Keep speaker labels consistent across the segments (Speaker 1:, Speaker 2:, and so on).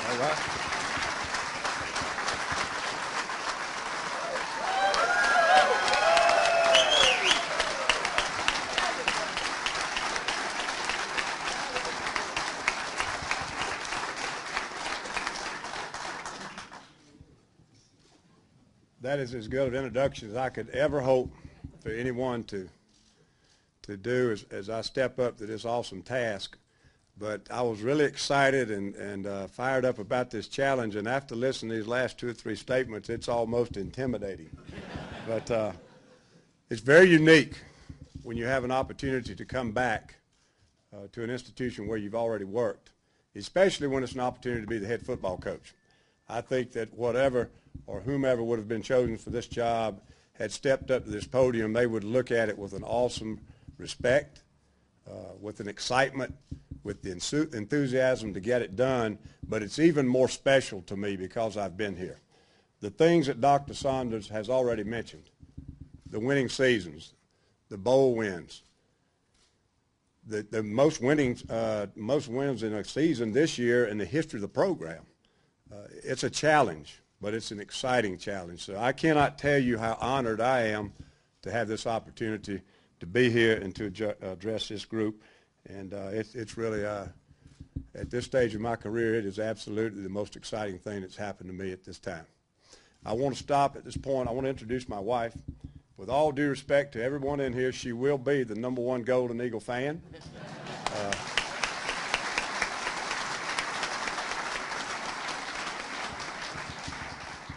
Speaker 1: All right. That is as good an introduction as I could ever hope for anyone to do as I step up to this awesome task. But I was really excited and fired up about this challenge, and after listening to these last 2 or 3 statements, it's almost intimidating. But it's very unique when you have an opportunity to come back to an institution where you've already worked, especially when it's an opportunity to be the head football coach. I think that whatever or whomever would have been chosen for this job had stepped up to this podium, they would look at it with an awesome respect, with an excitement, with the enthusiasm to get it done. But it's even more special to me because I've been here. The things that Dr. Saunders has already mentioned, the winning seasons, the bowl wins, the most wins in a season this year in the history of the program. It's a challenge, but it's an exciting challenge. So I cannot tell you how honored I am to have this opportunity to be here and to address this group. And it's really, at this stage of my career, it is absolutely the most exciting thing that's happened to me at this time. I want to stop at this point. I want to introduce my wife. With all due respect to everyone in here, she will be the #1 Golden Eagle fan.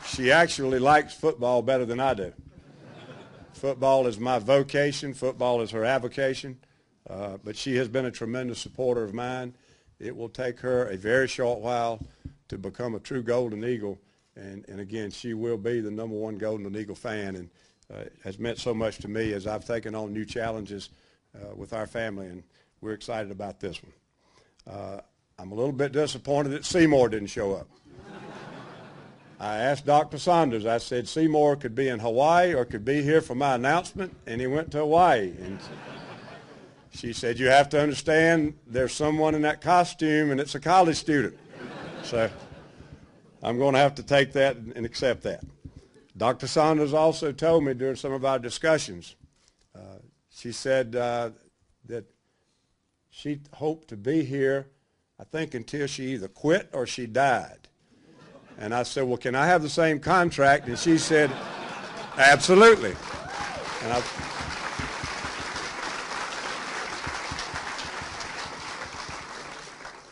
Speaker 1: She actually likes football better than I do. Football is my vocation. Football is her avocation. But she has been a tremendous supporter of mine. It will take her a very short while to become a true Golden Eagle. And again, she will be the #1 Golden Eagle fan, and has meant so much to me as I've taken on new challenges with our family, and we're excited about this one. I'm a little bit disappointed that Seymour didn't show up. I asked Dr. Saunders, I said, Seymour could be in Hawaii or could be here for my announcement, and he went to Hawaii. And she said, you have to understand there's someone in that costume, and it's a college student. So I'm going to have to take that and accept that. Dr. Saunders also told me during some of our discussions, she said that she hoped to be here, I think, until she either quit or she died. And I said, well, can I have the same contract? And she said, absolutely. And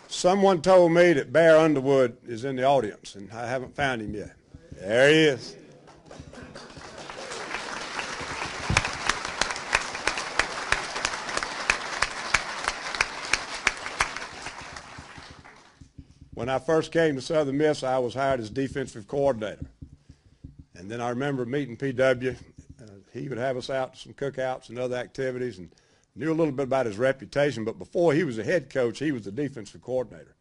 Speaker 1: someone told me that Bear Underwood is in the audience, and I haven't found him yet. There he is. When I first came to Southern Miss, I was hired as defensive coordinator. And then I remember meeting P.W. He would have us out to some cookouts and other activities, and knew a little bit about his reputation. But before he was a head coach, he was the defensive coordinator.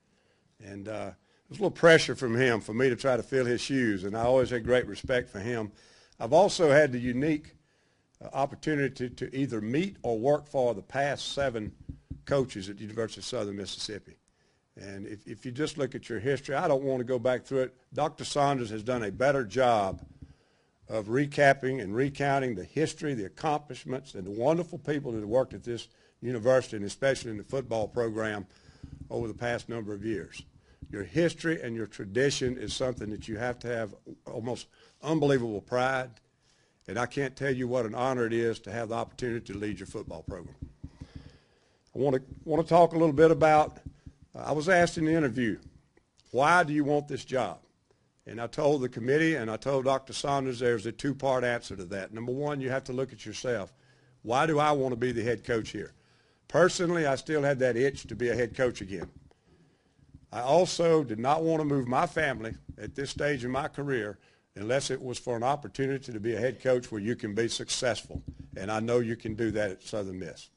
Speaker 1: And there was a little pressure from him for me to try to fill his shoes, and I always had great respect for him. I've also had the unique opportunity to either meet or work for the past 7 coaches at the University of Southern Mississippi. And if you just look at your history, I don't want to go back through it. Dr. Saunders has done a better job of recapping and recounting the history, the accomplishments, and the wonderful people that have worked at this university, and especially in the football program over the past number of years. Your history and your tradition is something that you have to have almost unbelievable pride, and I can't tell you what an honor it is to have the opportunity to lead your football program. I want to talk a little bit about, I was asked in the interview, why do you want this job? And I told the committee and I told Dr. Saunders there's a 2-part answer to that. Number one, you have to look at yourself. Why do I want to be the head coach here? Personally, I still had that itch to be a head coach again. I also did not want to move my family at this stage in my career unless it was for an opportunity to be a head coach where you can be successful. And I know you can do that at Southern Miss.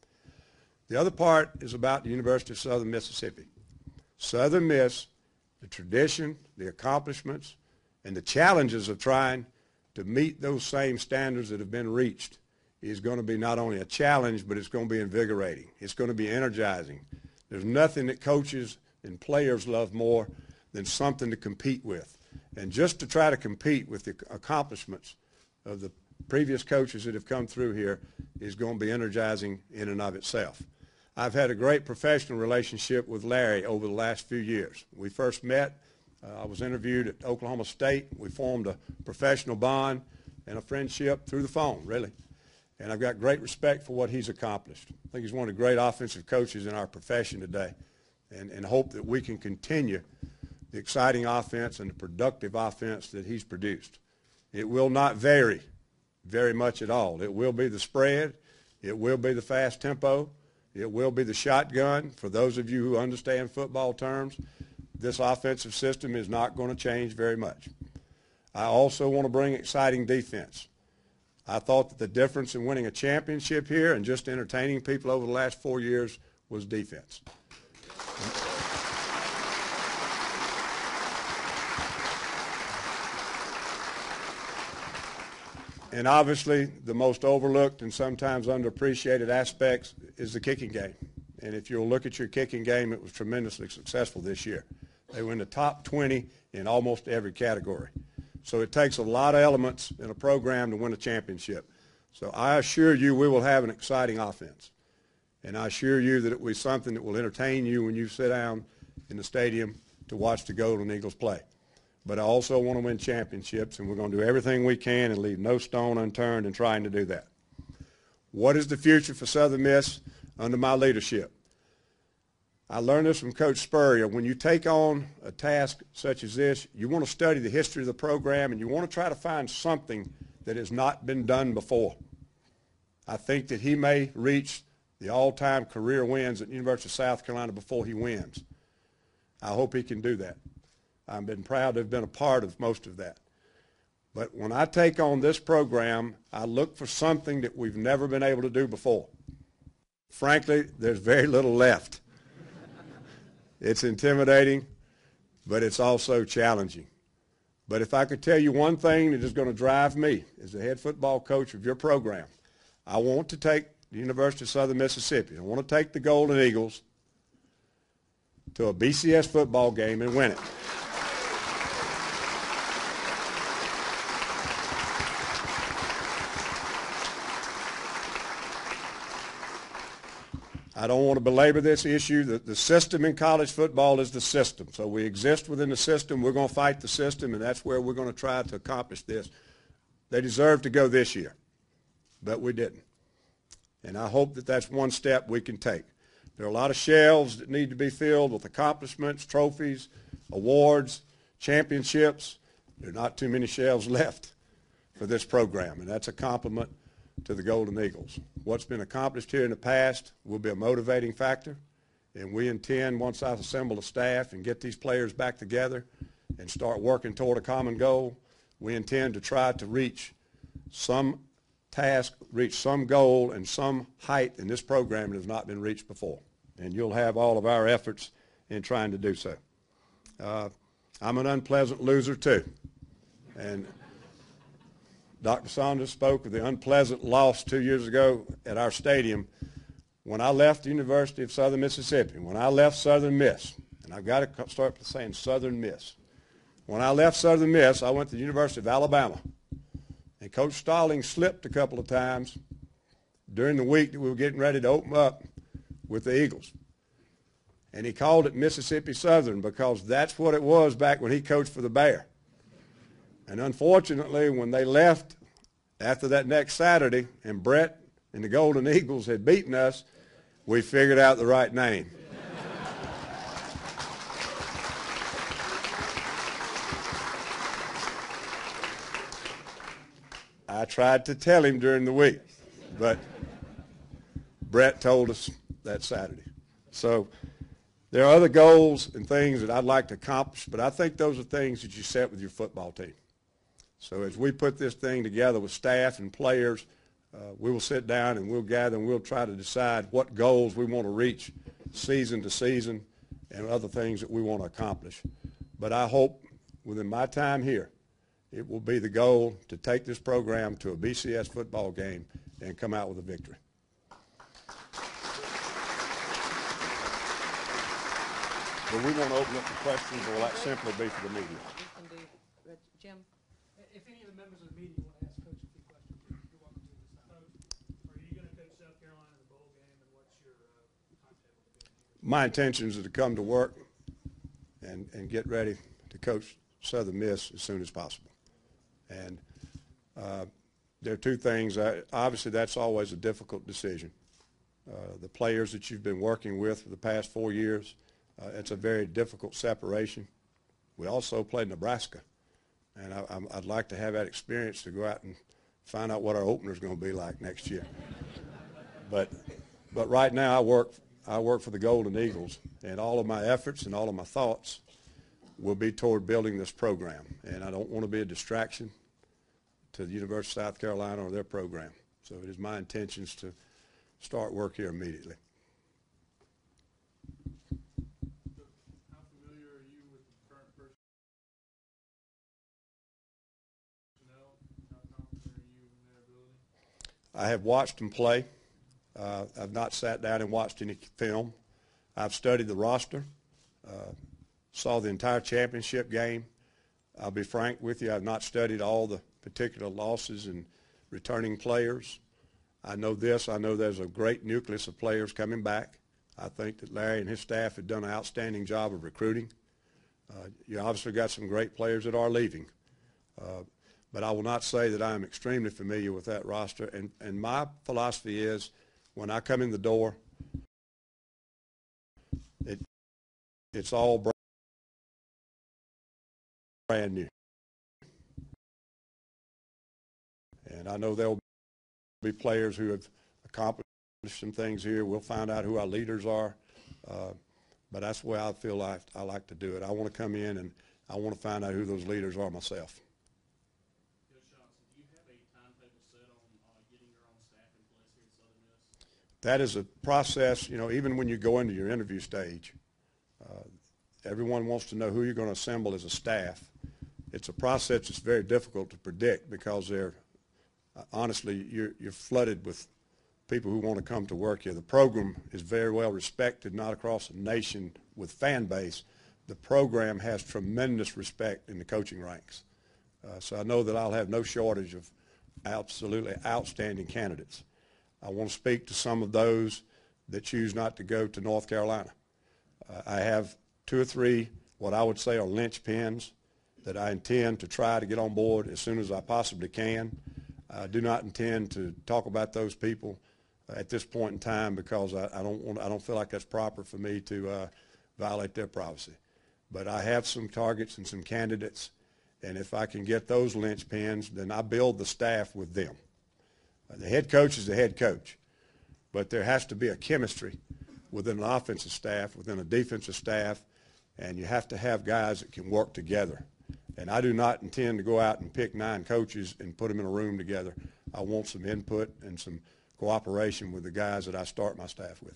Speaker 1: The other part is about the University of Southern Mississippi. Southern Miss, the tradition, the accomplishments, and the challenges of trying to meet those same standards that have been reached is going to be not only a challenge, but it's going to be invigorating. It's going to be energizing. There's nothing that coaches and players love more than something to compete with. And just to try to compete with the accomplishments of the previous coaches that have come through here is going to be energizing in and of itself. I've had a great professional relationship with Larry over the last few years. We first met, I was interviewed at Oklahoma State. We formed a professional bond and a friendship through the phone, really. And I've got great respect for what he's accomplished. I think he's one of the great offensive coaches in our profession today, and hope that we can continue the exciting offense and the productive offense that he's produced. It will not vary very much at all. It will be the spread. It will be the fast tempo. It will be the shotgun. For those of you who understand football terms, this offensive system is not going to change very much. I also want to bring exciting defense. I thought that the difference in winning a championship here and just entertaining people over the last 4 years was defense. And obviously, the most overlooked and sometimes underappreciated aspects is the kicking game. And if you'll look at your kicking game, it was tremendously successful this year. They were in the top 20 in almost every category. So it takes a lot of elements in a program to win a championship. So I assure you we will have an exciting offense. And I assure you that it will be something that will entertain you when you sit down in the stadium to watch the Golden Eagles play. But I also want to win championships, and we're going to do everything we can and leave no stone unturned in trying to do that. What is the future for Southern Miss under my leadership? I learned this from Coach Spurrier. When you take on a task such as this, you want to study the history of the program, and you want to try to find something that has not been done before. I think that he may reach the all-time career wins at the University of South Carolina before he wins. I hope he can do that. I've been proud to have been a part of most of that. But when I take on this program, I look for something that we've never been able to do before. Frankly, there's very little left. It's intimidating, but it's also challenging. But if I could tell you one thing that is going to drive me as the head football coach of your program, I want to take the University of Southern Mississippi. I want to take the Golden Eagles to a BCS football game and win it. I don't want to belabor this issue. The system in college football is the system. So we exist within the system. We're going to fight the system, and that's where we're going to try to accomplish this. They deserve to go this year, but we didn't. And I hope that that's one step we can take. There are a lot of shelves that need to be filled with accomplishments, trophies, awards, championships. There are not too many shelves left for this program, and that's a compliment to the Golden Eagles. What's been accomplished here in the past will be a motivating factor, and we intend, once I assemble a staff and get these players back together and start working toward a common goal, we intend to try to reach some task, reach some goal and some height in this program that has not been reached before. And you'll have all of our efforts in trying to do so. I'm an unpleasant loser too. And Dr. Saunders spoke of the unpleasant loss 2 years ago at our stadium. When I left the University of Southern Mississippi, when I left Southern Miss, and I've got to start saying Southern Miss. When I left Southern Miss, I went to the University of Alabama. And Coach Stallings slipped a couple of times during the week that we were getting ready to open up with the Eagles. And he called it Mississippi Southern because that's what it was back when he coached for the Bear. And unfortunately, when they left after that next Saturday and Brett and the Golden Eagles had beaten us, we figured out the right name. I tried to tell him during the week, but Brett told us that Saturday. So there are other goals and things that I'd like to accomplish, but I think those are things that you set with your football team. So as we put this thing together with staff and players, we will sit down and we'll gather and we'll try to decide what goals we want to reach season to season and other things that we want to accomplish. But I hope within my time here, it will be the goal to take this program to a BCS football game and come out with a victory. Do we want to open up the questions, or will that simply be for the media?
Speaker 2: We can do, Jim?
Speaker 3: If any of the members of the media want to ask Coach a few questions, you're welcome to this time. Coach, are you going to coach South Carolina in the bowl game, and what's your timetable?
Speaker 1: My intentions are to come to work and get ready to coach Southern Miss as soon as possible. And there are two things. Obviously, that's always a difficult decision. The players that you've been working with for the past 4 years, it's a very difficult separation. We also played Nebraska, and I'd like to have that experience to go out and find out what our opener is going to be like next year. But right now, I work for the Golden Eagles, and all of my efforts and all of my thoughts will be toward building this program. And I don't want to be a distraction to the University of South Carolina or their program. So it is my intentions to start work here immediately.
Speaker 4: How familiar are you with the current personnel? How confident are you in their ability?
Speaker 1: I have watched them play. I've not sat down and watched any film. I've studied the roster, saw the entire championship game. I'll be frank with you, I've not studied all the particular losses and returning players. I know this. I know there's a great nucleus of players coming back. I think that Larry and his staff have done an outstanding job of recruiting. You obviously got some great players that are leaving. But I will not say that I am extremely familiar with that roster. And my philosophy is when I come in the door, it's all brand new. And I know there'll be players who have accomplished some things here. We'll find out who our leaders are. But that's the way I feel like I like to do it. I want to come in and I want to find out who those leaders are myself.
Speaker 4: Coach Johnson, do you have a timetable set on getting your own staff in place here at Southern Miss?
Speaker 1: That is a process, you know, even when you go into your interview stage, everyone wants to know who you're going to assemble as a staff. It's a process that's very difficult to predict because honestly, you're flooded with people who want to come to work here. The program is very well respected, not across the nation with fan base. The program has tremendous respect in the coaching ranks. So I know that I'll have no shortage of absolutely outstanding candidates. I want to speak to some of those that choose not to go to North Carolina. I have 2 or 3 what I would say are linchpins that I intend to try to get on board as soon as I possibly can. I do not intend to talk about those people at this point in time because I don't feel like that's proper for me to violate their privacy. But I have some targets and some candidates, and if I can get those linchpins, then I build the staff with them. The head coach is the head coach, but there has to be a chemistry within an offensive staff, within a defensive staff, and you have to have guys that can work together. And I do not intend to go out and pick 9 coaches and put them in a room together. I want some input and some cooperation with the guys that I start my staff with.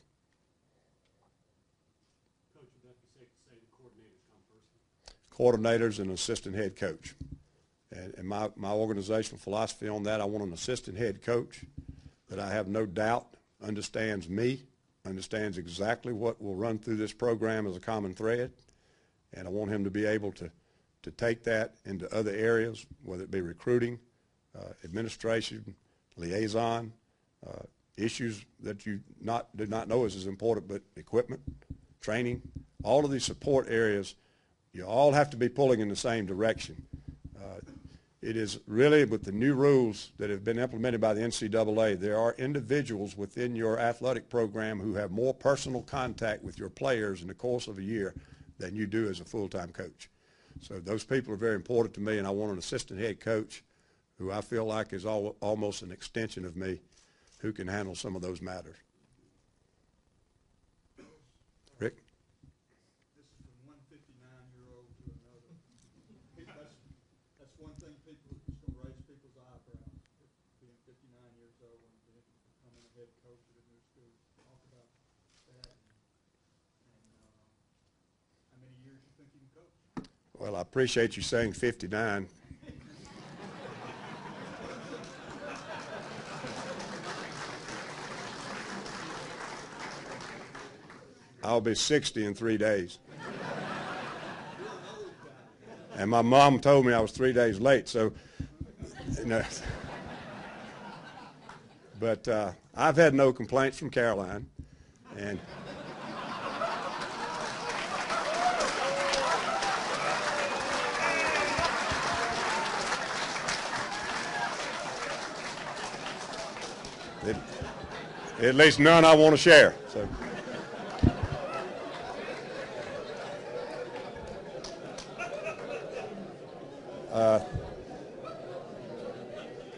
Speaker 4: Coach, would that be safe to say the coordinators come first?
Speaker 1: Coordinators and assistant head coach. And my organizational philosophy on that, I want an assistant head coach that I have no doubt understands me, understands exactly what will run through this program as a common thread, and I want him to be able to take that into other areas, whether it be recruiting, administration, liaison, issues that you did not know is as important, but equipment, training, all of these support areas, you all have to be pulling in the same direction. It is really with the new rules that have been implemented by the NCAA, there are individuals within your athletic program who have more personal contact with your players in the course of a year than you do as a full-time coach. So those people are very important to me, and I want an assistant head coach who I feel like is almost an extension of me who can handle some of those matters. Rick?
Speaker 5: This is from one 59-year-old to another. That's one thing it's going to raise people's eyebrows, being 59 years old and becoming a head coach at a new school. Talk about that and how many years you think you can coach.
Speaker 1: Well, I appreciate you saying 59. I'll be 60 in 3 days. And my mom told me I was 3 days late, so, you know. But I've had no complaints from Caroline. And at least none I want to share. So.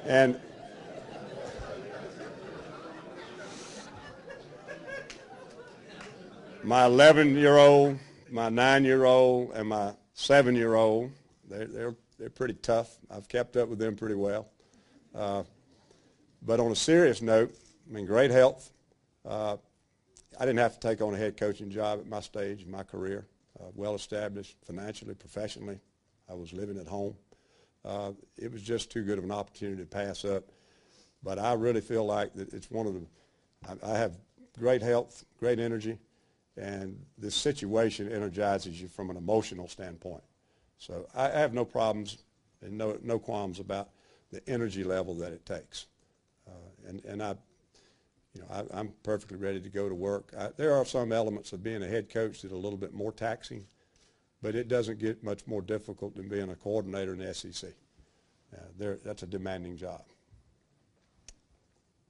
Speaker 1: And my 11-year-old, my 9-year-old, and my 7-year-old, they're pretty tough. I've kept up with them pretty well. But on a serious note, I mean, great health. I didn't have to take on a head coaching job at my stage in my career. Well established financially, professionally. I was living at home. It was just too good of an opportunity to pass up. But I really feel like that it's one of the, I have great health, great energy, and this situation energizes you from an emotional standpoint. So I have no problems and no qualms about the energy level that it takes. I'm perfectly ready to go to work. There are some elements of being a head coach that are a little bit more taxing, but it doesn't get much more difficult than being a coordinator in the SEC. That's a demanding job.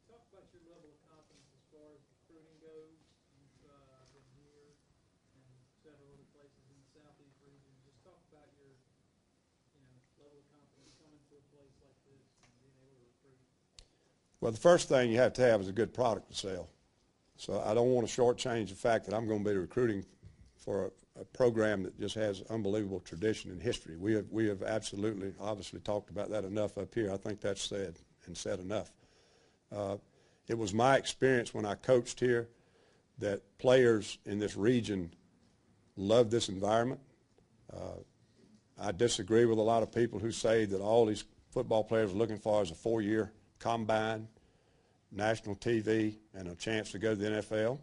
Speaker 3: Talk about your level of confidence as far as recruiting goes. You've been here and several other places in the Southeast region. Just talk about your, level of confidence coming to a place like this and being able to recruit.
Speaker 1: Well, the first thing you have to have is a good product to sell. So I don't want to shortchange the fact that I'm going to be recruiting for a program that just has unbelievable tradition and history. We have absolutely, obviously talked about that enough up here. I think that's said enough. It was my experience when I coached here that players in this region love this environment. I disagree with a lot of people who say that all these football players are looking for is a 4-year combine, national TV, and a chance to go to the NFL.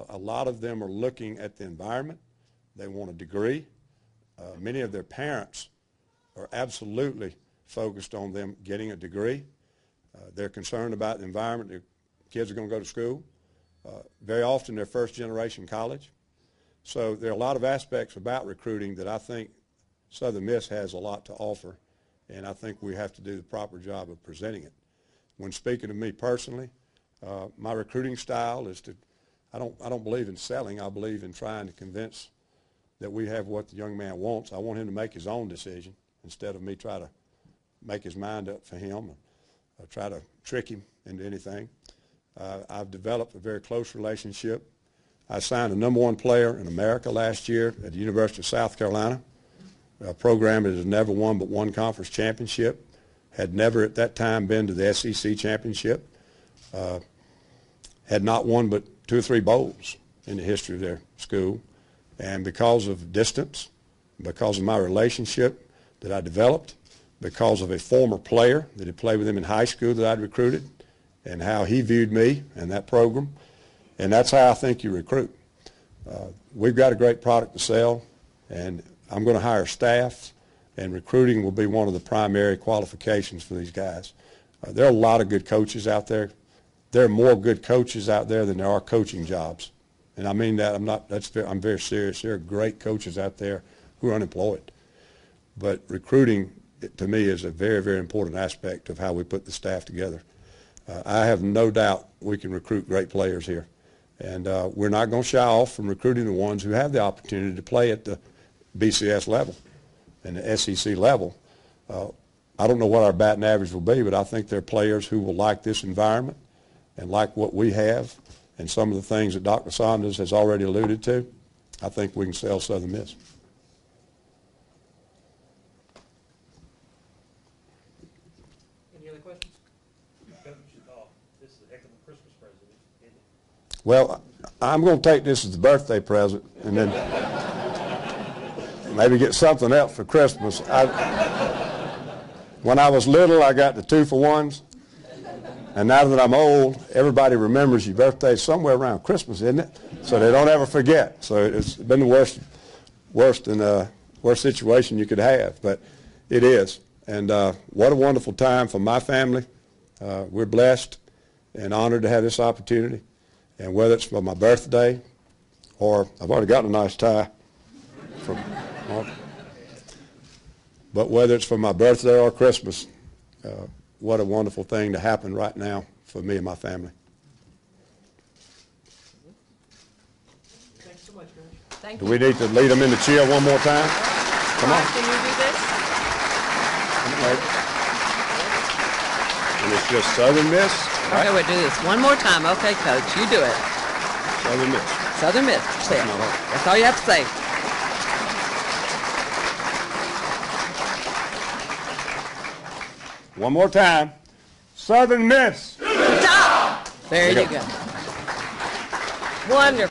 Speaker 1: A lot of them are looking at the environment. They want a degree. Many of their parents are absolutely focused on them getting a degree. They're concerned about the environment. Their kids are going to go to school. Very often they're first-generation college. So there are a lot of aspects about recruiting that I think Southern Miss has a lot to offer, and I think we have to do the proper job of presenting it. When speaking to me personally, my recruiting style is to, I don't believe in selling. I believe in trying to convince that we have what the young man wants. I want him to make his own decision instead of me try to make his mind up for him or try to trick him into anything. I've developed a very close relationship. I signed a #1 player in America last year at the University of South Carolina, a program that has never won but one conference championship, had never at that time been to the SEC championship, had not won but 2 or 3 bowls in the history of their school. And because of distance, because of my relationship that I developed, because of a former player that had played with him in high school that I'd recruited, and how he viewed me and that program, and that's how I think you recruit. We've got a great product to sell, and I'm going to hire staff, and recruiting will be one of the primary qualifications for these guys. There are a lot of good coaches out there. There are more good coaches out there than there are coaching jobs. And I mean that, I'm very serious. There are great coaches out there who are unemployed. But recruiting, to me, is a very, very important aspect of how we put the staff together. I have no doubt we can recruit great players here. And we're not going to shy off from recruiting the ones who have the opportunity to play at the BCS level and the SEC level. I don't know what our batting average will be, but I think there are players who will like this environment and like what we have and some of the things that Dr. Saunders has already alluded to. I think we can sell Southern Miss.
Speaker 3: Any other questions?
Speaker 6: Coach, this is a heck of a Christmas present, isn't it?
Speaker 1: Well, I'm going to take this as the birthday present and then maybe get something else for Christmas. When I was little, I got the 2-for-1s. And now that I'm old, everybody remembers your birthday somewhere around Christmas, isn't it? So they don't ever forget. So it's been the worst in worst situation you could have, but it is. And what a wonderful time for my family. We're blessed and honored to have this opportunity. And whether it's for my birthday or I've already got a nice tie from Mark. But whether it's for my birthday or Christmas, what a wonderful thing to happen right now for me and my family.
Speaker 6: Thanks so much, guys.
Speaker 2: Thank
Speaker 1: Do
Speaker 2: you.
Speaker 1: we need to lead them in the chill one more time? Come on.
Speaker 2: Can you do this?
Speaker 1: And it's just Southern Miss,
Speaker 2: Okay, we'll do this one more time. Okay, Coach, you do it.
Speaker 1: Southern Miss.
Speaker 2: Southern Miss. Say it.
Speaker 1: not hard.
Speaker 2: That's all you have to say.
Speaker 1: One more time. Southern Miss.
Speaker 2: Stop! There you go. Wonderful.